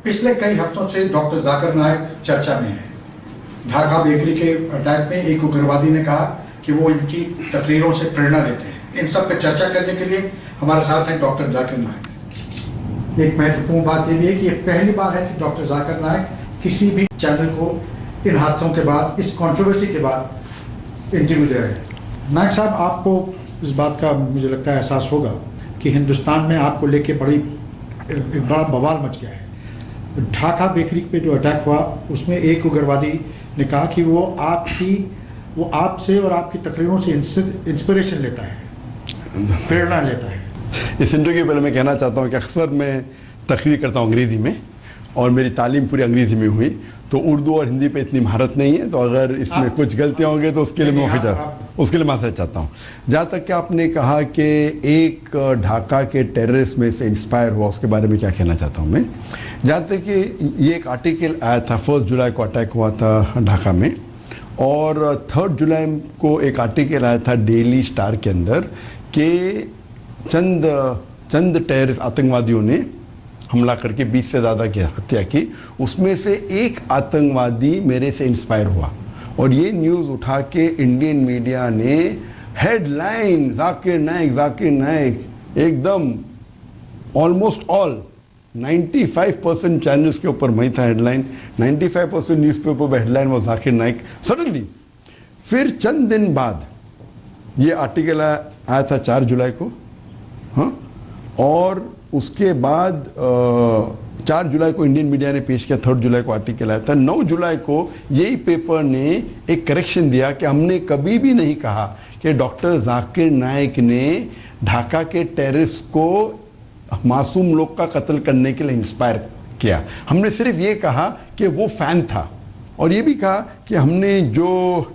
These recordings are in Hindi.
पिछले कई हफ्तों से डॉक्टर जाकिर नायक चर्चा में है। ढाका बेकरी के अटैक में एक उग्रवादी ने कहा कि वो इनकी तकरीरों से प्रेरणा लेते हैं। इन सब पे चर्चा करने के लिए हमारे साथ हैं डॉक्टर जाकिर नायक। एक महत्वपूर्ण बात ये भी है कि ये पहली बार है कि डॉक्टर जाकिर नायक किसी भी चैनल को इन हादसों के बाद, इस कंट्रोवर्सी के बाद इंटरव्यू दे रहे हैं। नायक साहब, आपको इस बात का मुझे लगता है एहसास होगा कि हिंदुस्तान में आपको लेके एक बड़ा बवाल मच गया है। ढाका बेकरी पे जो अटैक हुआ उसमें एक उग्रवादी ने कहा कि वो आपसे और आपकी तकरीरों से इंस्पिरेशन लेता है, प्रेरणा लेता है। इस इंटरव्यू के पहले मैं कहना चाहता हूँ कि अक्सर मैं तकरीर करता हूँ अंग्रेज़ी में और मेरी तालीम पूरी अंग्रेज़ी में हुई, तो उर्दू और हिंदी पे इतनी महारत नहीं है, तो अगर इसमें कुछ गलतियाँ होंगी तो उसके लिए माफ़ी चाहता हूँ। जहाँ तक कि आपने कहा कि एक ढाका के टेररिस्ट में से इंस्पायर हुआ, उसके बारे में क्या कहना चाहता हूँ मैं। जहाँ तक कि ये एक आर्टिकल आया था, 1 जुलाई को अटैक हुआ था ढाका में, और 3 जुलाई को एक आर्टिकल आया था डेली स्टार के अंदर कि चंद टेररिस्ट आतंकवादियों ने हमला करके 20 से ज़्यादा की हत्या की। उसमें से एक आतंकवादी मेरे से इंस्पायर हुआ, और ये न्यूज़ उठा के इंडियन मीडिया ने हेडलाइन जाकिर नायक एकदम ऑलमोस्ट ऑल 95% चैनल्स के ऊपर वही था हेडलाइन, 95% न्यूज़पेपर पर हेडलाइन वो जाकिर नायक। सडनली फिर चंद दिन बाद ये आर्टिकल आया था 4 जुलाई को, हाँ, और उसके बाद 4 जुलाई को इंडियन मीडिया ने पेश किया, 3 जुलाई को आर्टिकल आया था। 9 जुलाई को यही पेपर ने एक करेक्शन दिया कि हमने कभी भी नहीं कहा कि डॉक्टर जाकिर नायक ने ढाका के टेररिस्ट को मासूम लोग का कत्ल करने के लिए इंस्पायर किया। हमने सिर्फ ये कहा कि वो फ़ैन था, और ये भी कहा कि हमने जो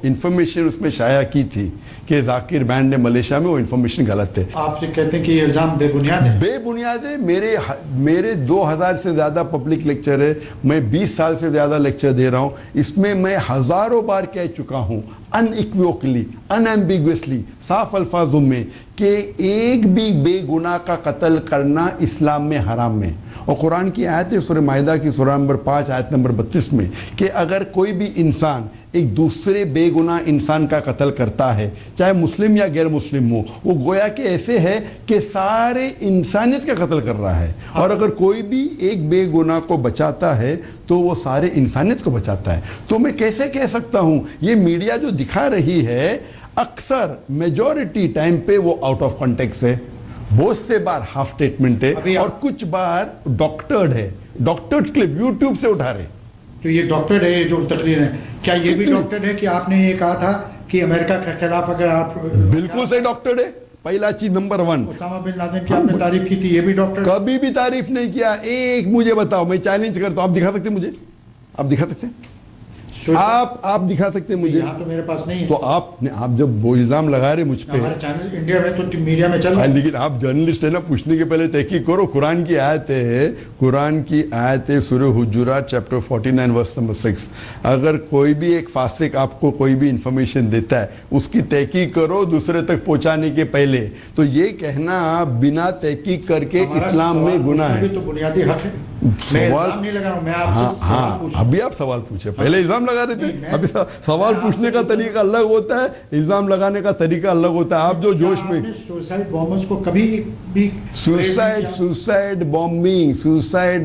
इन्फॉर्मेशन उसमें शाया की थी कि जाकिर बैंड ने मलेशिया में, वो इन्फॉर्मेशन गलत है। आप ये कहते हैं कि ये इल्ज़ाम बेबुनियाद है? बेबुनियाद है। मेरे 2000 से ज़्यादा पब्लिक लेक्चर है, मैं 20 साल से ज़्यादा लेक्चर दे रहा हूँ। इसमें मैं हज़ारों बार कह चुका हूँ अनइक्विवोकली, अनएम्बिगुअसली, साफ अल्फाजों में कि एक भी बेगुनाह का कत्ल करना इस्लाम में हराम है। और कुरान की आयत है सूरह माइदा की सूरह नंबर 5 आयत नंबर 32 में कि अगर कोई भी इंसान एक दूसरे बेगुनाह इंसान का कत्ल करता है, चाहे मुस्लिम या गैर मुस्लिम हो, वो गोया कि ऐसे है कि सारे इंसानियत का कत्ल कर रहा है। और अगर कोई भी एक बेगुनाह को बचाता है तो वो सारे इंसानियत को बचाता है। तो मैं कैसे कह सकता हूँ, ये मीडिया जो दिखा रही है अक्सर मेजॉरिटी टाइम पे वो आउट ऑफ कॉन्टेक्स्ट है, बहुत से बार हाफ स्टेटमेंट है, और कुछ बार डॉक्टर्ड है, डॉक्टर्ड क्लिप यूट्यूब से उठा रहे। तो ये डॉक्टर्ड है जो तकरीर है, क्या ये भी डॉक्टर्ड है कि आपने ये कहा था कि अमेरिका के खिलाफ अगर आप? बिल्कुल सही डॉक्टर्ड है। पहला चीज नंबर 1, उसामा बिन लादेन की आपने तारीफ की थी, ये भी डॉक्टर? कभी भी तारीफ नहीं किया। एक मुझे बताओ, मैं चैलेंज करता हूं, आप दिखा सकते हैं मुझे? आप दिखा सकते हैं? आप दिखा सकते हैं मुझे? यहाँ तो मेरे पास नहीं है। तो आप जब वो इल्जाम लगा रहे मुझ पे, हमारे चैनल इंडिया में तो मीडिया में चल रहा है। लेकिन आप जर्नलिस्ट है ना, पूछने के पहले तहकीक करो। कुरान की आयत है सूरह हुजुरात चैप्टर 49 वर्स नंबर 6। अगर कोई भी एक फासिक आपको कोई भी इंफॉर्मेशन देता है, उसकी तहकीक करो दूसरे तक पहुंचाने के पहले। तो ये कहना बिना तहकीक करके इस्लाम में गुनाह है। तो बुनियादी हक है। मैं इल्जाम नहीं लगा रहा हूं, मैं आपसे सवाल पूछ रहा हूं। अभी आप सवाल पूछे, पहले इल्जाम लगा रहे थे। अभी सवाल पूछने का तरीका अलग होता है, इल्जाम लगाने का तरीका अलग होता है। आप जो जोश में सुसाइड बॉम्बर्स को कभी भी सुसाइड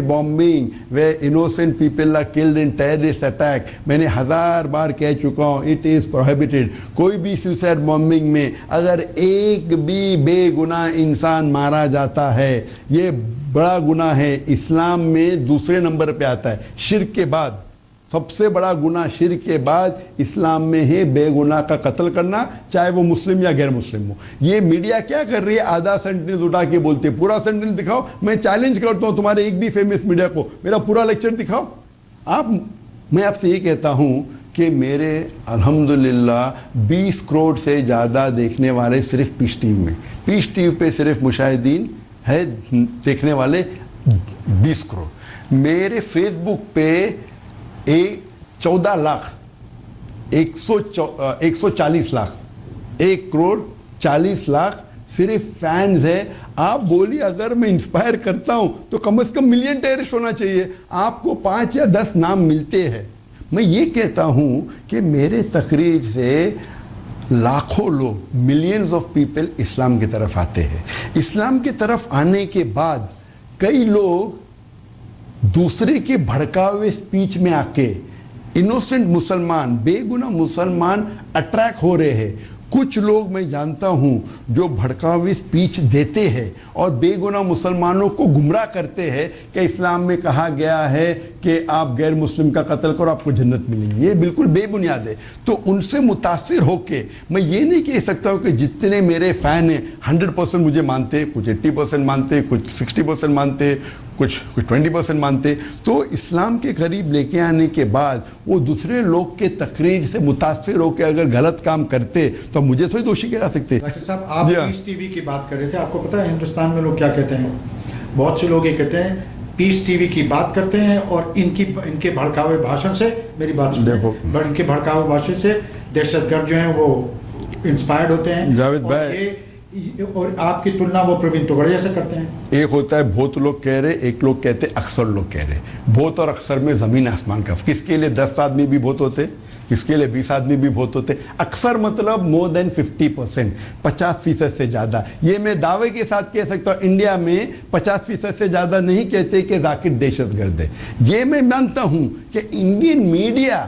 बॉम्बिंग वे innocent people are killed in terrorist attack, मैंने 1000 बार कह चुका हूं, इट इज प्रोहिबिटेड। कोई भी सुसाइड बॉम्बिंग में अगर एक भी बेगुनाह इंसान मारा जाता है, ये बड़ा गुनाह है। इस्लाम में दूसरे नंबर पे आता है, शिर्क के बाद। सबसे बड़ा गुनाह शिर्क के बाद इस्लाम में है बेगुनाह का कत्ल करना, चाहे वो मुस्लिम या गैर मुस्लिम हो। ये मीडिया क्या कर रही है, आधा सेंटेंस उठा के बोलते, पूरा सेंटेंस दिखाओ। मैं चैलेंज करता हूं तुम्हारे एक भी फेमस मीडिया को, मेरा पूरा लेक्चर दिखाओ आप। मैं आपसे ये कहता हूं कि मेरे अल्हम्दुलिल्लाह 20 करोड़ से ज़्यादा देखने वाले सिर्फ पीस टीवी में, पीस टीवी पे सिर्फ मुशाहिदीन है देखने वाले 20 करोड़। मेरे फेसबुक पे 14 लाख 140 लाख 1 करोड़ 40 लाख सिर्फ फैंस है। आप बोलिए अगर मैं इंस्पायर करता हूं तो कम से कम मिलियन टेररिस्ट होना चाहिए। आपको 5 या 10 नाम मिलते हैं। मैं ये कहता हूं कि मेरे तकरीर से लाखों लोग, मिलियंस ऑफ पीपल इस्लाम की तरफ आते हैं। इस्लाम की तरफ आने के बाद कई लोग दूसरे के भड़कावे स्पीच में आके इनोसेंट मुसलमान, बेगुनाह मुसलमान अट्रैक्ट हो रहे हैं। कुछ लोग मैं जानता हूं जो भड़कावी स्पीच देते हैं और बेगुनाह मुसलमानों को गुमराह करते हैं कि इस्लाम में कहा गया है कि आप गैर मुस्लिम का कत्ल करो आपको जन्नत मिलेगी। ये बिल्कुल बेबुनियाद है। तो उनसे मुतासिर होके मैं ये नहीं कह सकता हूं कि जितने मेरे फैन हैं 100% मुझे मानते, कुछ 80% मानते, कुछ 60% मानते, कुछ 20% मानते। तो इस्लाम के करीब लेके आने के बाद वो दूसरे लोग के तकरीर से मुतासिर होकर अगर गलत काम करते तो मुझे थोड़ी दोषी कह सकते। जाकिर साहब, आप पीस टीवी की बात कर रहे थे। आपको पता है हिंदुस्तान में लोग क्या कहते हैं? बहुत से लोग ये कहते हैं पीस टीवी की बात करते हैं और इनके भड़कावे भाषण से, मेरी बात सुनिए, इनके भड़कावे भाषण से दहशतगर्द जो हैं वो इंस्पायर्ड होते हैं। जावेद भाई, और आपकी तुलना वो प्रवीण तोगड़िया से करते हैं। एक होता है बहुत लोग कह रहे, एक लोग कहते अक्सर लोग कह रहे। बहुत और अक्सर में जमीन आसमान का। किसके लिए 10 आदमी भी बहुत होते, किसके लिए 20 आदमी भी बहुत होते। अक्सर मतलब मोर देन 50%, 50% से ज़्यादा। ये मैं दावे के साथ कह सकता हूँ इंडिया में 50% से ज़्यादा नहीं कहते कि जाकिर दहशतगर्द है। ये मैं मानता हूँ कि इंडियन मीडिया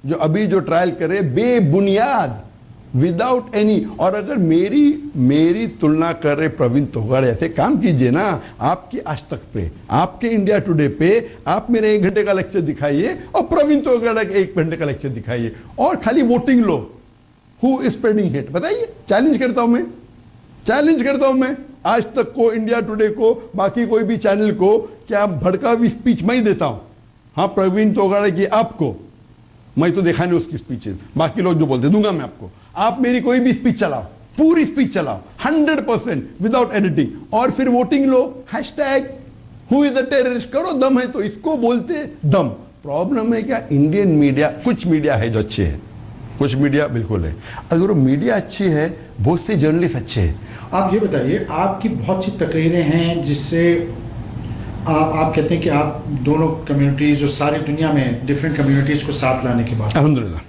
जो अभी जो ट्रायल करे बेबुनियाद, विदाउट एनी। और अगर मेरी तुलना कर रहे प्रवीण तोगाड़िया से, काम कीजिए ना, आपकी आज तक पे, आपके इंडिया टुडे पे आप मेरे 1 घंटे का लेक्चर दिखाइए और प्रवीण तोगाड़िया के 1 घंटे का लेक्चर दिखाइए और खाली voting low. Who is spreading hate बताइए। चैलेंज करता हूं मैं आज तक को, इंडिया टुडे को, बाकी कोई भी चैनल को, क्या भड़कावी स्पीच मैं ही देता हूं? हाँ, प्रवीण तोगाड़िया की आपको मैं तो देखा नहीं उसकी स्पीचेस, बाकी लोग जो बोलते दूंगा मैं आपको। आप मेरी कोई भी स्पीच चलाओ, पूरी स्पीच चलाओ 100% विदाउट एडिटिंग, और फिर voting low, hashtag who is the terrorist करो। दम है तो इसको बोलते दम। प्रॉब्लम है क्या, इंडियन मीडिया, कुछ मीडिया है जो अच्छे है, कुछ मीडिया बिल्कुल है। अगर वो मीडिया अच्छी है, बहुत से जर्नलिस्ट अच्छे हैं। आप ये बताइए, आपकी बहुत सी तकरीरें हैं जिससे आप कहते हैं कि आप दोनों कम्युनिटीज़ और सारी दुनिया में डिफरेंट कम्युनिटीज़ को साथ लाने की बात। अल्हम्दुलिल्लाह।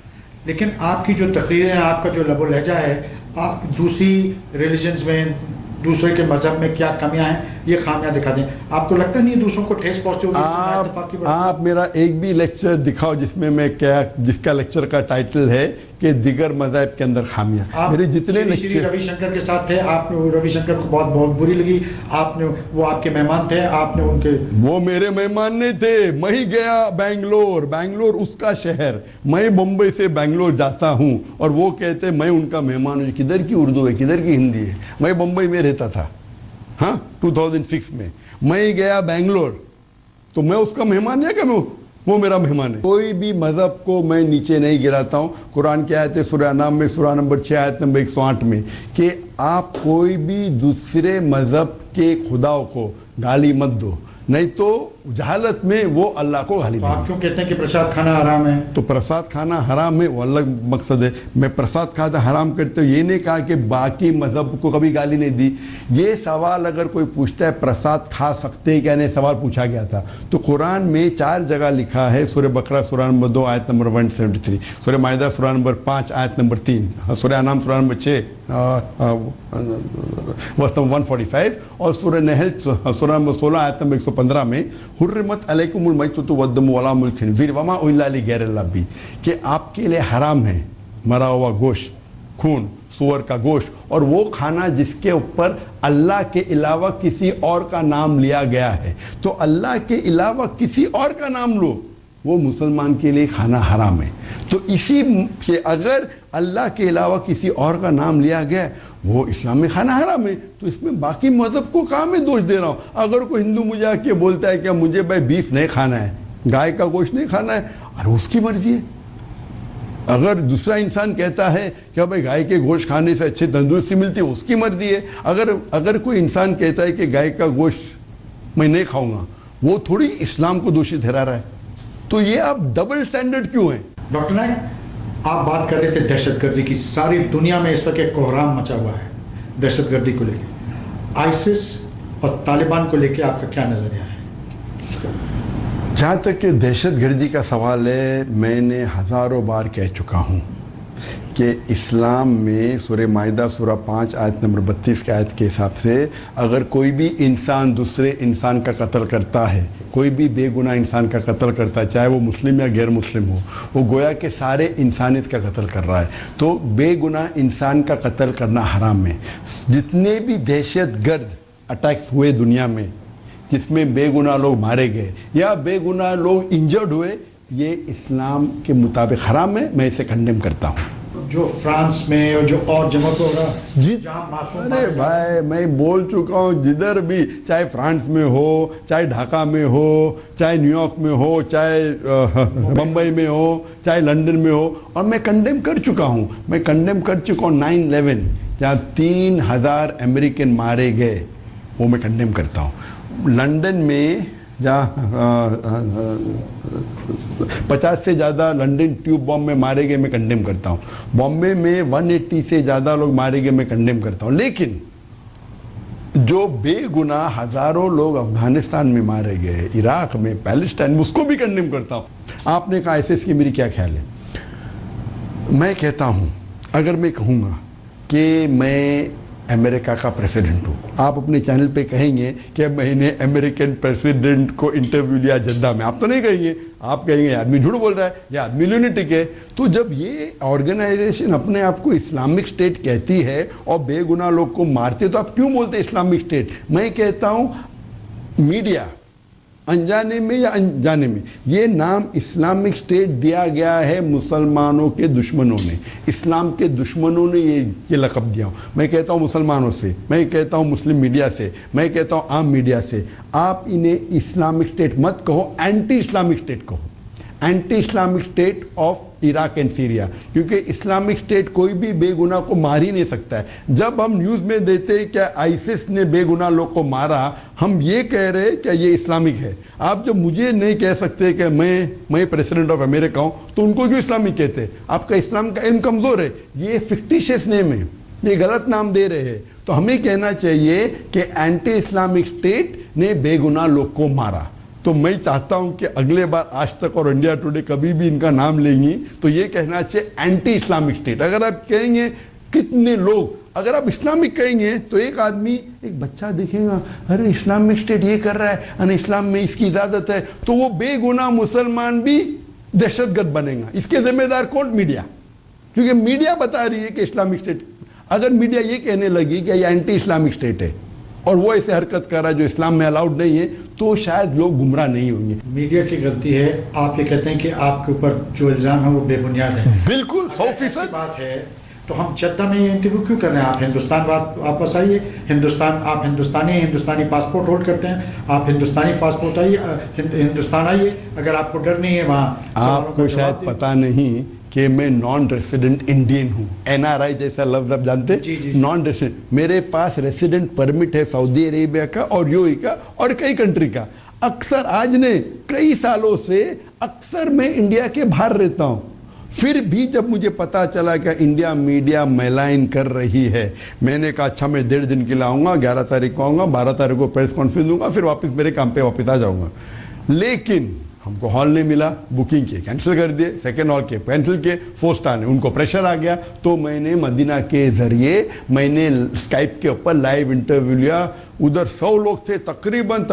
लेकिन आपकी जो तकरीरें हैं, आपका जो लबो लहजा है, आप दूसरी रिलीजन्स में, दूसरे के मजहब में क्या कमियां हैं, ये खामियां दिखा दें। आपको लगता नहीं दूसरों को ठेस पहुंचे होगी? आप मेरा एक भी लेक्चर दिखाओ जिसमें मैं क्या, जिसका लेक्चर का टाइटल है कि दिगर मज़हब के अंदर खामियां। मेरे जितने लेक्चर रविशंकर के साथ थे, आपने रविशंकर को बहुत बुरी लगी, आपने, वो आपके मेहमान थे, आपने उनके, वो मेरे मेहमान नहीं थे। मैं ही गया बैंगलोर उसका शहर, मैं मुंबई से बैंगलोर जाता हूँ और वो कहते मैं उनका मेहमान हूँ। किधर की उर्दू है, किधर की हिंदी है? मैं मुंबई में रहता था, हाँ 2006 में। मैं गया बैंगलोर तो मैं उसका मेहमान है क्या? वो मेरा मेहमान है। कोई भी मजहब को मैं नीचे नहीं गिराता हूँ। कुरान की आयत है सूरह अनाम में, सूरह नंबर 6 आयत नंबर 108 में, कि आप कोई भी दूसरे मजहब के खुदाओं को गाली मत दो, नहीं तो जहालत में वो अल्लाह को गाली देंगे। आप क्यों कहते हैं कि प्रसाद खाना हराम है? तो प्रसाद खाना हराम है, वो अलग मकसद है। मैं प्रसाद खाना हराम करते ये नहीं कहा कि बाकी मजहब को कभी गाली नहीं दी। ये सवाल अगर कोई पूछता है प्रसाद खा सकते हैं क्या नहीं, सवाल पूछा गया था, तो कुरान में 4 जगह लिखा है। सूरह बकरा सूरह नंबर 2 आयत नंबर 173, सूरह माइदा सूरह नंबर 5 आयत नंबर 3, सूरह अनाम सूरह नंबर 6 वर्स नंबर 145, और सूरह नहल सूरह नंबर 16 आयत नंबर 115 में हुर्रिमत अलैकुमुल मैततु वद्दमु वला मुल खिंज़ीर वमा उहिल्ला लिगैरिल्लाह बिही, कि आपके लिए हराम है मरा हुआ गोश्त, खून, सूअर का गोश्त, और वो खाना जिसके ऊपर अल्लाह के अलावा किसी और का नाम लिया गया है। तो अल्लाह के अलावा किसी और का नाम लो, वो मुसलमान के लिए खाना हराम है। तो इसी से अगर अल्लाह के अलावा किसी और का नाम लिया गया, वो इस्लाम में खाना हराम है, तो इसमें बाकी मज़हब को कहाँ मैं दोष दे रहा हूँ? अगर कोई हिंदू मुझे आके बोलता है कि मुझे भाई बीफ नहीं खाना है, गाय का गोश्त नहीं खाना है, अरे उसकी मर्जी है। अगर दूसरा इंसान कहता है कि भाई गाय के गोश्त खाने से अच्छी तंदुरुस्ती मिलती है, उसकी मर्जी है। अगर कोई इंसान कहता है कि गाय का गोश्त मैं नहीं खाऊंगा, वो थोड़ी इस्लाम को दोषी ठहरा रहा है। तो ये आप डबल स्टैंडर्ड क्यों है? डॉक्टर नाइक, आप बात कर रहे थे दहशतगर्दी की। सारी दुनिया में इस वक्त एक कोहराम मचा हुआ है, दहशतगर्दी को लेके, आईसिस और तालिबान को लेके आपका क्या नजरिया है? जहाँ तक कि दहशतगर्दी का सवाल है, मैंने हज़ारों बार कह चुका हूँ कि इस्लाम में सूरह माइदा सूरह 5 आयत नंबर 32 के आयत के हिसाब से अगर कोई भी इंसान दूसरे इंसान का कत्ल करता है, कोई भी बेगुनाह इंसान का कत्ल करता है, चाहे वो मुस्लिम या गैर मुस्लिम हो, वो गोया के सारे इंसानियत का कत्ल कर रहा है। तो बेगुनाह इंसान का कत्ल करना हराम है। जितने भी दहशतगर्द अटैक्स हुए दुनिया में जिसमें बेगुनाह लोग मारे गए या बेगुनाह लोग इंजर्ड हुए, ये इस्लाम के मुताबिक हराम है। मैं इसे कंडेम करता हूँ। जो फ्रांस में और जो और जगह पे होगा जी, जहाँ मासूम अरे भाई मैं बोल चुका हूँ, जिधर भी, चाहे फ्रांस में हो, चाहे ढाका में हो, चाहे न्यूयॉर्क में हो, चाहे बम्बई में हो, चाहे लंदन में हो, और मैं कंडेम कर चुका हूँ। मैं कंडेम कर चुका हूँ 9/11 जहाँ 3000 अमेरिकन मारे गए, वो मैं कंडेम करता हूँ। लंदन में जहाँ 50 से ज़्यादा लंदन ट्यूब बॉम्ब में मारे गए, मैं कंडेम करता हूँ। बॉम्बे में 180 से ज़्यादा लोग मारे गए, मैं कंडेम करता हूँ। लेकिन जो बेगुनाह हज़ारों लोग अफगानिस्तान में मारे गए, इराक में, पैलेस्टाइन में, उसको भी कंडेम करता हूँ। आपने कहा आईसिस की मेरी क्या ख्याल है? मैं कहता हूँ, अगर मैं कहूँगा कि मैं अमेरिका का प्रेसिडेंट हूँ, आप अपने चैनल पे कहेंगे कि मैंने अमेरिकन प्रेसिडेंट को इंटरव्यू लिया जद्दा में, आप तो नहीं कहेंगे, आप कहेंगे ये आदमी झूठ बोल रहा है, ये आदमी ल्यूनेटिक है। तो जब ये ऑर्गेनाइजेशन अपने आप को इस्लामिक स्टेट कहती है और बेगुनाह लोग को मारते, तो आप क्यों बोलते इस्लामिक स्टेट? मैं कहता हूँ मीडिया अनजाने में या अनजाने में ये नाम इस्लामिक स्टेट दिया गया है मुसलमानों के दुश्मनों ने, इस्लाम के दुश्मनों ने ये लक़ब दिया। मैं कहता हूँ मुसलमानों से, मैं कहता हूँ मुस्लिम मीडिया से, मैं कहता हूँ आम मीडिया से, आप इन्हें इस्लामिक स्टेट मत कहो, एंटी इस्लामिक स्टेट कहो, anti Islamic state of Iraq and Syria, क्योंकि इस्लामिक स्टेट कोई भी बेगुनाह को मार ही नहीं सकता है। जब हम न्यूज़ में देते हैं क्या आईसिस ने बेगुनाह लोग को मारा, हम ये कह रहे हैं क्या ये इस्लामिक है। आप जब मुझे नहीं कह सकते कि मैं प्रेसिडेंट ऑफ अमेरिका हूँ, तो उनको क्यों इस्लामिक कहते? आपका इस्लाम का इल्म कमज़ोर है, ये फिक्टिशियस नेम है, ये गलत नाम दे रहे हैं। तो हमें कहना चाहिए कि एंटी इस्लामिक स्टेट ने बेगुनाह लोग को मारा। तो मैं चाहता हूं कि अगले बार आज तक और इंडिया टुडे कभी भी इनका नाम लेंगी तो ये कहना चाहिए एंटी इस्लामिक स्टेट। अगर आप कहेंगे कितने लोग, अगर आप इस्लामिक कहेंगे तो एक आदमी, एक बच्चा देखेगा, अरे इस्लामिक स्टेट ये कर रहा है, अरे इस्लाम में इसकी इजाजत है, तो वो बेगुनाह मुसलमान भी दहशतगर्द बनेगा। इसके जिम्मेदार कौन? मीडिया, क्योंकि मीडिया बता रही है कि इस्लामिक स्टेट। अगर मीडिया ये कहने लगी कि ये एंटी इस्लामिक स्टेट है और वो ऐसे हरकत कर रहा है जो इस्लाम में अलाउड नहीं है, तो शायद लोग गुमराह नहीं होंगे। मीडिया की गलती है, आप ये कहते हैं कि आपके ऊपर जो इल्ज़ाम है वो बेबुनियाद है। बिल्कुल 100% बात है। तो हम जद्दा में ये इंटरव्यू क्यों कर रहे हैं? आप हिंदुस्तान वापस आइए, हिंदुस्तान, आप हिंदुस्तानी हैं, हिंदुस्तानी पासपोर्ट होल्ड करते हैं, आप हिंदुस्तानी पासपोर्ट आइए, हिंदुस्तान आइए। अगर आपको डर नहीं है वहाँ, आपको शायद पता नहीं कि मैं नॉन रेसिडेंट इंडियन हूँ। NRI जैसा लफ्ज़ आप जानते हैं? नॉन रेसिडेंट, मेरे पास रेसिडेंट परमिट है सऊदी अरेबिया का और यूएई का और कई कंट्री का। अक्सर आज ने कई सालों से अक्सर मैं इंडिया के बाहर रहता हूँ, फिर भी जब मुझे पता चला कि इंडिया मीडिया मैलाइन कर रही है, मैंने कहा अच्छा मैं 1.5 दिन के लिए आऊँगा, 11 तारीख को आऊँगा, 12 तारीख को प्रेस कॉन्फ्रेंस दूंगा, फिर वापस मेरे काम पे वापस आ जाऊँगा। लेकिन हमको हॉल नहीं मिला, बुकिंग किए, कैंसिल कर दिए, सेकेंड हॉल के कैंसिल किए, 4 स्टार ने, उनको प्रेशर आ गया, तो मैंने मदीना के ज़रिए मैंने स्काइप के ऊपर लाइव इंटरव्यू लिया। उधर 100 लोग थे, तकरीबन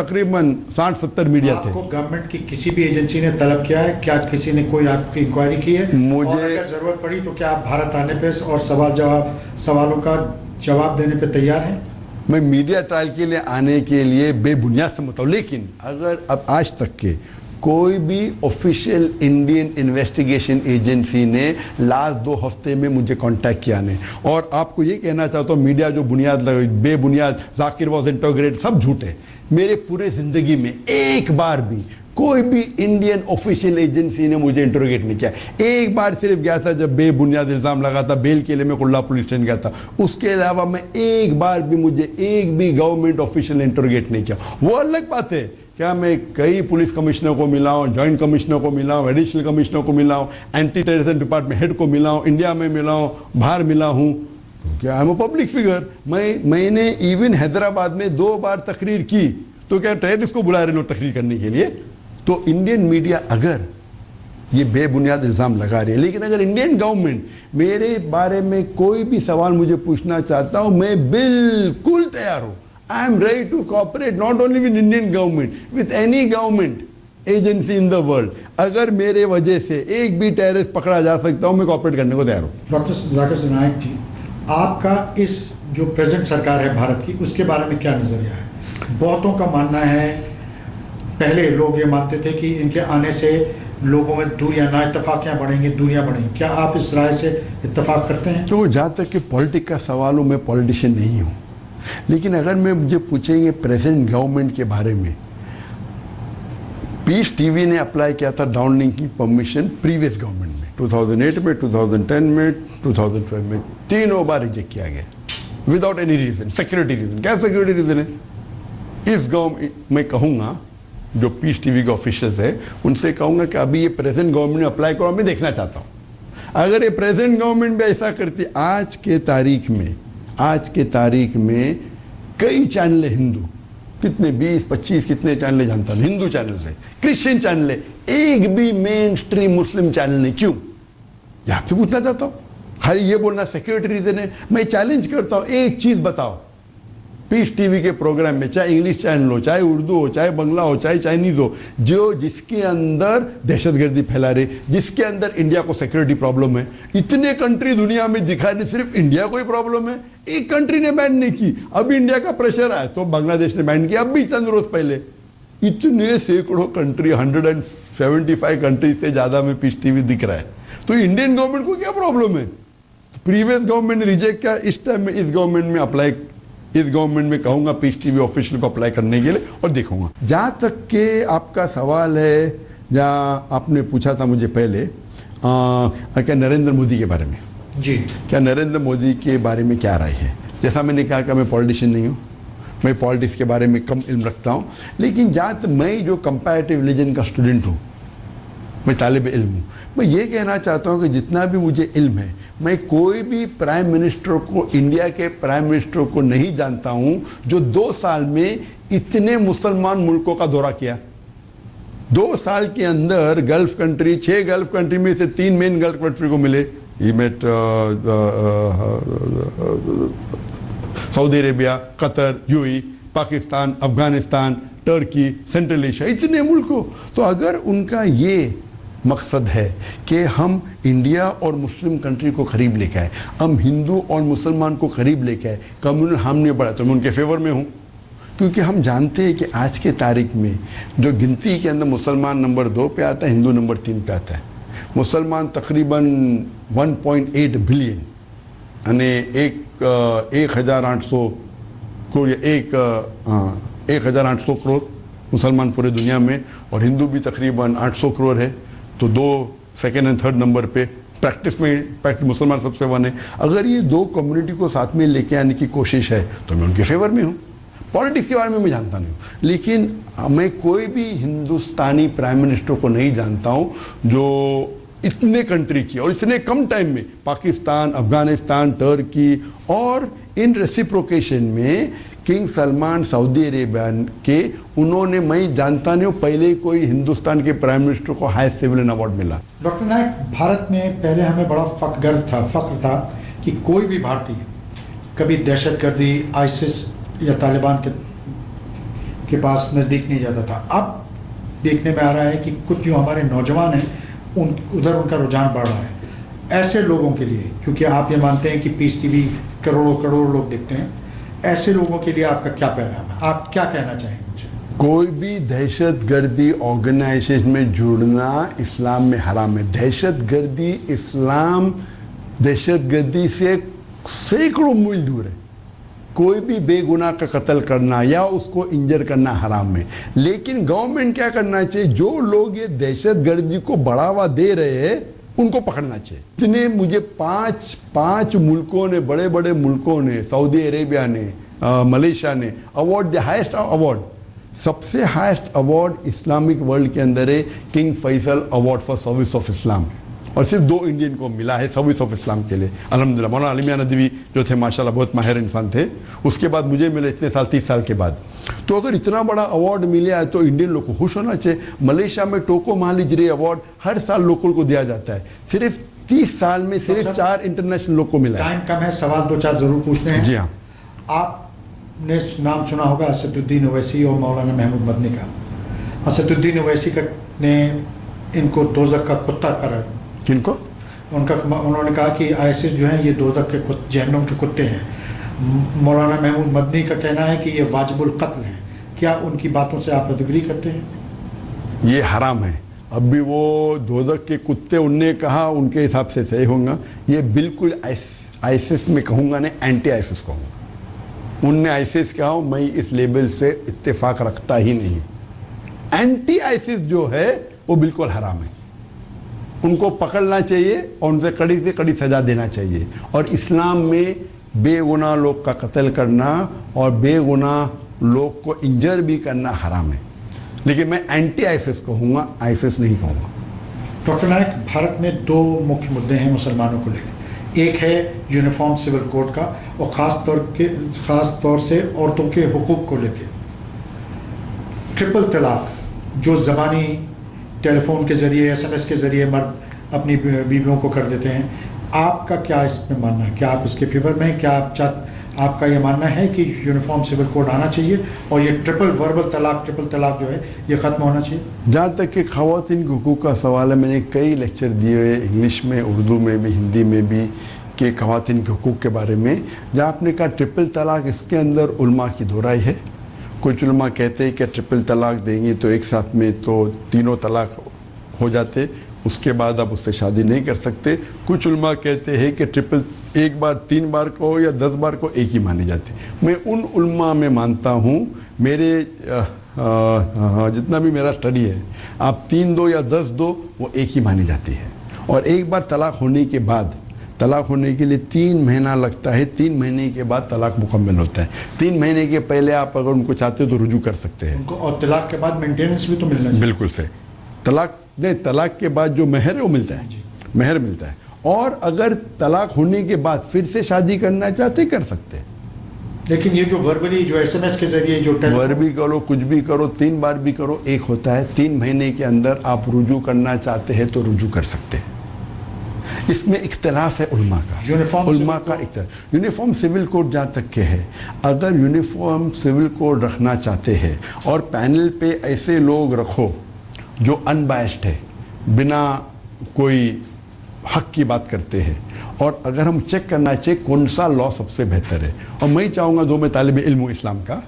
60-70 मीडिया थे। आपको गवर्नमेंट की किसी भी एजेंसी ने तलब किया है? क्या किसी ने कोई आपकी इंक्वायरी की है? मुझे, और अगर ज़रूरत पड़ी तो क्या आप भारत आने पे और सवालों का जवाब देने पे तैयार हैं? मैं मीडिया ट्रायल के लिए आने के लिए बेबुनियाद समझता हूँ, लेकिन अगर अब आज तक के कोई भी ऑफिशियल इंडियन इन्वेस्टिगेशन एजेंसी ने लास्ट 2 हफ्ते में मुझे कांटेक्ट किया नहीं, और आपको ये कहना चाहता हूँ मीडिया जो बेबुनियाद जाकिर वॉज इंटरोगेटेड, सब झूठ है। मेरे पूरे ज़िंदगी में एक बार भी कोई भी इंडियन ऑफिशियल एजेंसी ने मुझे इंटरोगेट नहीं किया। एक बार सिर्फ गया था जब बेबुनियाद इल्ज़ाम लगा था, बेल के लिए मैं कुल्ला पुलिस स्टेशन गया था, उसके अलावा मैं एक बार भी, मुझे एक भी गवर्नमेंट ऑफिशियल ने इंटरोगेट नहीं किया। वो अलग बात है, क्या मैं कई पुलिस कमिश्नर को मिला हूँ, जॉइंट कमिश्नर को मिला हूँ, एडिशनल कमिश्नर को मिला हूँ, एंटी टेररिज्म डिपार्टमेंट हेड को मिला हूँ, इंडिया में मिला हूँ, बाहर मिला हूँ, क्या I am a public figure. मैंने इवन हैदराबाद में 2 बार तकरीर की, तो क्या टेररिस्ट को बुला रहे लोग तकरीर करने के लिए? तो इंडियन मीडिया अगर ये बेबुनियाद इल्ज़ाम लगा रही है, लेकिन अगर इंडियन गवर्नमेंट मेरे बारे में कोई भी सवाल मुझे पूछना चाहता हूं, मैं बिल्कुल तैयार हूं। I am ready to cooperate not only with Indian government, with any government agency in the world. अगर मेरे वजह से एक भी टेररिस्ट पकड़ा जा सकता हूं, मैं कोऑपरेट करने को तैयार हूं। डॉक्टर जाकिर नाइक जी, आपका इस जो प्रेजेंट सरकार है भारत की, उसके बारे में क्या नजरिया है? बहुतों का मानना है, पहले लोग ये मानते थे कि इनके आने से लोगों में दूरियां, ना इत्तेफाकियां बढ़ेंगी, दूरियां बढ़ेंगी। क्या आप इस राय से इत्तेफाक करते हैं? तो जहाँ तक कि पॉलिटिक्स का सवाल हो, मैं पॉलिटिशियन नहीं हूँ, लेकिन अगर मैं मुझे पूछेंगे प्रेजेंट गवर्नमेंट के बारे में, पीस टीवी ने अप्लाई किया था डाउनलिंक की परमिशन प्रीवियस गवर्नमेंट में, 2008 में, 2010 में, 2012 में, 3 बार रिजेक्ट किया गया without any reason, security reason. क्या सिक्योरिटी रीजन है? इस गवर्नमेंट मैं कहूँगा, जो पीस टीवी के ऑफिशियल्स है उनसे कहूँगा कि अभी ये प्रेजेंट गवर्नमेंट ने अप्लाई करो, मैं देखना चाहता हूँ। अगर ये प्रेजेंट गवर्नमेंट भी ऐसा करती, आज के तारीख में कई चैनल हिंदू, कितने 20-25 कितने चैनल जानता हूँ, हिंदू चैनल से क्रिश्चियन चैनल, एक भी मेन स्ट्रीम मुस्लिम चैनल नहीं। क्यों? ये आपसे पूछना चाहता हूँ। खाली ये बोलना सिक्योरिटी रीजन है। मैं चैलेंज करता हूँ, एक चीज बताओ, पीस टीवी के प्रोग्राम में, चाहे इंग्लिश चैनल हो, चाहे उर्दू हो, चाहे बंगला हो, चाहे चाइनीज हो, जिसके अंदर दहशतगर्दी फैला रहे, जिसके अंदर इंडिया को सिक्योरिटी प्रॉब्लम है, इतने कंट्री दुनिया में दिखा रहे, सिर्फ इंडिया को ही प्रॉब्लम है, एक कंट्री ने बैन नहीं की। अब इंडिया का प्रेशर आया तो बांग्लादेश ने बैन किया, अब भी चंद रोज पहले। इतने सैकड़ों कंट्री, 175 कंट्री से ज्यादा में पीस टीवी दिख रहा है, तो इंडियन गवर्नमेंट को क्या प्रॉब्लम है? प्रीवियस गवर्नमेंट ने रिजेक्ट किया, इस टाइम में इस गवर्नमेंट में कहूंगा पीस टीवी ऑफिशियल को अप्लाई करने के लिए, और देखूंगा। जहां तक के आपका सवाल है, जहां आपने पूछा था मुझे पहले क्या नरेंद्र मोदी के बारे में जी, क्या नरेंद्र मोदी के बारे में क्या राय है? जैसा मैंने कहा कि मैं पॉलिटिशियन नहीं हूँ, मैं पॉलिटिक्स के बारे में कम इल्म रखता हूँ, लेकिन जहाँ तक मैं जो कंपैरेटिव रिलीजन का स्टूडेंट हूँ, मैं तालिब इल्म हूँ, मैं ये कहना चाहता हूँ कि जितना भी मुझे इल्म है, मैं कोई भी प्राइम मिनिस्टर को, इंडिया के प्राइम मिनिस्टर को नहीं जानता हूँ जो 2 साल में इतने मुसलमान मुल्कों का दौरा किया। 2 साल के अंदर गल्फ कंट्री, 6 गल्फ कंट्री में से 3 मेन गल्फ कंट्री को मिले। He met Saudi Arabia, Qatar, UAE, Pakistan, Afghanistan, Turkey, central Asia, इतने मुल्कों। तो अगर उनका ये मकसद है कि हम इंडिया और मुस्लिम कंट्री को करीब लेके आए, हम हिंदू और मुसलमान को करीब लेके आए, कम्युनल हार्मनी बढ़ा, तो मैं उनके फेवर में हूँ। क्योंकि हम जानते हैं कि आज के तारीख में जो गिनती के अंदर मुसलमान नंबर 2 पे आता है, हिंदू नंबर 3 पे आता है। मुसलमान तकरीबन 1.8 बिलियन, यानी 1,800 करोड़, 1,800 करोड़ मुसलमान पूरे दुनिया में, और हिंदू भी तकरीबन 800 करोड़ है। तो 2 सेकेंड एंड थर्ड नंबर पे प्रैक्टिस मुसलमान सबसे 1 है। अगर ये 2 कम्युनिटी को साथ में लेके आने की कोशिश है तो मैं उनके फेवर में हूँ। पॉलिटिक्स के बारे में मैं जानता नहीं हूँ, लेकिन मैं कोई भी हिंदुस्तानी प्राइम मिनिस्टर को नहीं जानता हूँ जो इतने कंट्री की और इतने कम टाइम में, पाकिस्तान, अफगानिस्तान, टर्की, और इन रेसिप्रोकेशन में किंग सलमान सऊदी अरेबिया के, उन्होंने, मैं जानता नहीं हूँ पहले कोई हिंदुस्तान के प्राइम मिनिस्टर को हाईएस्ट सिविलियन अवार्ड मिला। डॉक्टर नाइक, भारत में पहले हमें बड़ा फख्र था कि कोई भी भारतीय कभी दहशतगर्दी, आईसिस या तालिबान के पास नज़दीक नहीं जाता था। अब देखने में आ रहा है कि कुछ जो हमारे नौजवान हैं, उधर उनका रुझान बढ़ रहा है। ऐसे लोगों के लिए, क्योंकि आप ये मानते हैं कि पीस टीवी करोड़ों लोग देखते हैं, ऐसे लोगों के लिए आपका क्या पैगाम है? आप क्या कहना चाहेंगे मुझे? कोई भी दहशतगर्दी ऑर्गेनाइजेशन में जुड़ना इस्लाम में हराम है। दहशतगर्दी, इस्लाम दहशतगर्दी से सैकड़ों मील दूर है। कोई भी बेगुनाह का कत्ल करना या उसको इंजर करना हराम है। लेकिन गवर्नमेंट क्या करना चाहिए? जो लोग ये दहशतगर्दी को बढ़ावा दे रहे हैं उनको पकड़ना चाहिए। जिन्हें मुझे पांच मुल्कों ने, बड़े बड़े मुल्कों ने, सऊदी अरेबिया ने, मलेशिया ने अवार्ड, द हाईएस्ट अवार्ड, सबसे हाईएस्ट अवार्ड इस्लामिक वर्ल्ड के अंदर है King Faisal award for service of Islam, और सिर्फ 2 इंडियन को मिला है सर्विस ऑफ इस्लाम के लिए, अल्हम्दुलिल्लाह। मौलाना अली मियां नदवी जो थे माशाल्लाह बहुत माहिर इंसान थे, उसके बाद मुझे मिले इतने साल, 30 साल के बाद। तो अगर इतना बड़ा अवार्ड मिला है तो इंडियन लोग को खुश होना चाहिए। मलेशिया में टोको महालिजरे अवार्ड हर साल लोगों को दिया जाता है, सिर्फ 30 साल में सिर्फ 4 इंटरनेशनल लोग को मिला है। टाइम कम है, सवाल 2-4 जरूर पूछने हैं। जी हाँ। आपने नाम सुना होगा असदुद्दीन ओवैसी और मौलाना महमूद मदनी का। असदुद्दीन ओवैसी ने इनको दोज़ख का कुत्ता करार। किनको? उन्होंने कहा कि आईएसआईएस जो है ये दोज़ख के जहन्नुम के कुत्ते हैं। मौलाना महमूद मदनी का कहना है कि ये वाजिबुल कत्ल हैं। क्या उनकी बातों से आप एग्री करते हैं? ये हराम है। अब भी वो दोज़ख के कुत्ते उनने कहा, उनके हिसाब से सही होगा। ये बिल्कुल आईएसआईएस में कहूँगा नहीं, एंटी आईएसआईएस कहूँगा। उनने आईएसआईएस कहा, मैं इस लेबल से इत्तेफाक रखता ही नहीं। एंटी आईएसआईएस जो है वो बिल्कुल हराम है, उनको पकड़ना चाहिए और उनसे कड़ी से कड़ी सजा देना चाहिए। और इस्लाम में बेगुनाह लोग का कत्ल करना और बेगुनाह लोग को इंजर भी करना हराम है। लेकिन मैं एंटी आईएसआईएस कहूँगा, आईएसआईएस नहीं कहूँगा। डॉक्टर नायक, भारत में 2 मुख्य मुद्दे हैं मुसलमानों को लेकर। एक है यूनिफॉर्म सिविल कोड का और ख़ास तौर से औरतों के हुकूक को लेकर। ट्रिपल तलाक जो ज़बानी टेलीफोन के ज़रिए, SMS के ज़रिए मर्द अपनी बीवियों को कर देते हैं, आपका क्या इसमें मानना है? क्या आप इसके फेवर में हैं? क्या आपका ये मानना है कि यूनिफॉर्म सिविल कोड आना चाहिए और ये ट्रिपल तलाक जो है ये ख़त्म होना चाहिए? जहाँ तक कि ख़वातीन के हुकूक का सवाल है, मैंने कई लेक्चर दिए हुए इंग्लिश में, उर्दू में भी, हिंदी में भी, कि ख़वातीन के हुकूक के बारे में। जहाँ आपने कहा ट्रिपल तलाक, इसके अंदर उलमा की दो राय है। कुछ उलमा कहते हैं कि ट्रिपल तलाक देंगे तो एक साथ में तो 3 तलाक हो जाते, उसके बाद आप उससे शादी नहीं कर सकते। कुछ उलमा कहते हैं कि ट्रिपल एक बार 3 बार को या 10 बार को एक ही मानी जाती। मैं उन उलमा में मानता हूँ, मेरे जितना भी मेरा स्टडी है, आप 3 दो या 10 दो वो एक ही मानी जाती है। और एक बार तलाक होने के बाद, तलाक होने के लिए 3 महीना लगता है, 3 महीने के बाद तलाक मुकम्मल होता है। 3 महीने के पहले आप अगर उनको चाहते हो तो रुजू कर सकते हैं उनको, और तलाक के बाद मेंटेनेंस भी तो मिलना चाहिए। बिल्कुल से तलाक के बाद जो महर है वो मिलता है, महर मिलता है। और अगर तलाक होने के बाद फिर से शादी करना चाहते कर सकते हैं। लेकिन ये जो वर्बली, जो SMS के जरिए जो भी करो, कुछ भी करो, 3 बार भी करो, एक होता है। 3 महीने के अंदर आप रुजू करना चाहते हैं तो रुजू कर सकते हैं। इसमें इख्तिलाफ है उलमा का, यूनिफॉर्म सिविल कोड जहाँ तक के है, अगर यूनिफॉर्म सिविल कोड रखना चाहते हैं और पैनल पे ऐसे लोग रखो जो अनबायस्ड है, बिना कोई हक की बात करते हैं, और अगर हम चेक करना चाहिए कौन सा लॉ सबसे बेहतर है। और मैं चाहूँगा, दो मैं तालिब इल्म हूँ इस्लाम का,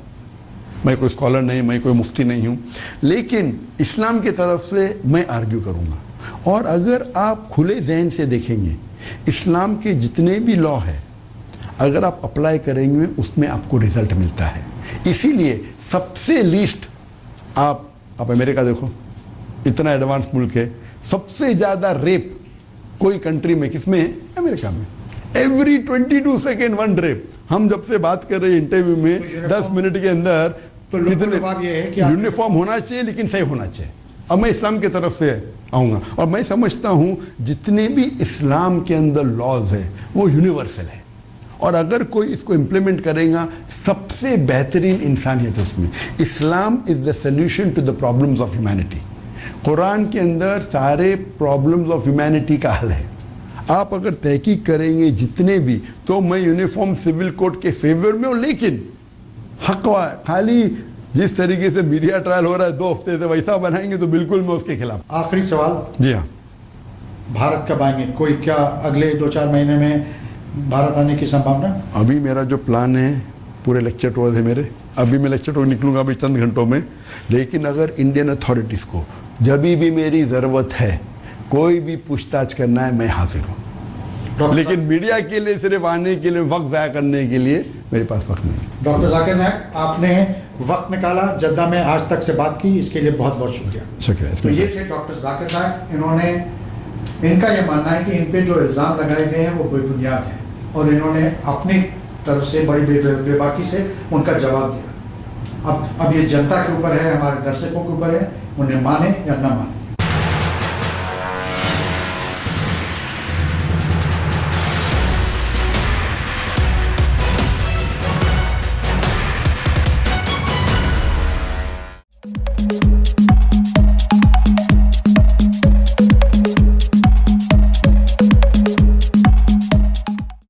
मैं कोई स्कॉलर नहीं, मैं कोई मुफ्ती नहीं हूँ, लेकिन इस्लाम की तरफ से मैं आर्ग्यू करूँगा। और अगर आप खुले जहन से देखेंगे, इस्लाम के जितने भी लॉ है अगर आप अप्लाई करेंगे उसमें आपको रिजल्ट मिलता है। इसीलिए सबसे लीस्ट आप अमेरिका देखो, इतना एडवांस मुल्क है, सबसे ज़्यादा रेप कोई कंट्री में किसमें है? अमेरिका में। Every 22 second 1 rape. हम जब से बात कर रहे हैं इंटरव्यू में 10 मिनट के अंदर, तो जवाब ये है कि यूनिफॉर्म होना चाहिए लेकिन सही होना चाहिए। अब मैं इस्लाम की तरफ से आऊँगा, और मैं समझता हूँ जितने भी इस्लाम के अंदर लॉज है वो यूनिवर्सल है, और अगर कोई इसको इम्प्लीमेंट करेगा, सबसे बेहतरीन इंसानियत है उसमें। Islam is the solution to the problems of humanity. कुरान के अंदर सारे प्रॉब्लम्स ऑफ ह्यूमैनिटी का हल है। आप अगर तहकीक करेंगे जितने भी, तो मैं यूनिफॉर्म सिविल कोड के फेवर में हूँ, लेकिन हक खाली जिस तरीके से मीडिया ट्रायल हो रहा है 2 हफ्ते से, वैसा बनाएंगे तो बिल्कुल मैं उसके खिलाफ। आखिरी सवाल। जी हाँ, भारत कब आएंगे? कोई क्या अगले 2-4 महीने में भारत आने की संभावना? अभी मेरा जो प्लान है, पूरे लेक्चर टूर है मेरे, अभी मैं लेक्चर टूर निकलूंगा अभी चंद घंटों में। लेकिन अगर इंडियन अथॉरिटीज़ को जब भी मेरी ज़रूरत है, कोई भी पूछताछ करना है, मैं हाजिर हूँ। लेकिन मीडिया के लिए सिर्फ आने के लिए, वक्त ज़ाया करने के लिए मेरे पास वक्त नहीं। डॉक्टर जाकिर नायक, आपने वक्त निकाला, जद्दा में आज तक से बात की, इसके लिए बहुत बहुत शुक्रिया। शुक्रिया। तो ये थे डॉक्टर जाकिर नायक। इनका ये मानना है कि इन पे जो इल्ज़ाम लगाए गए हैं वो बेबुनियाद हैं, और इन्होंने अपनी तरफ से बड़ी बेबाकी से उनका जवाब दिया। अब ये जनता के ऊपर है, हमारे दर्शकों के ऊपर है, उन्हें माने या न माने।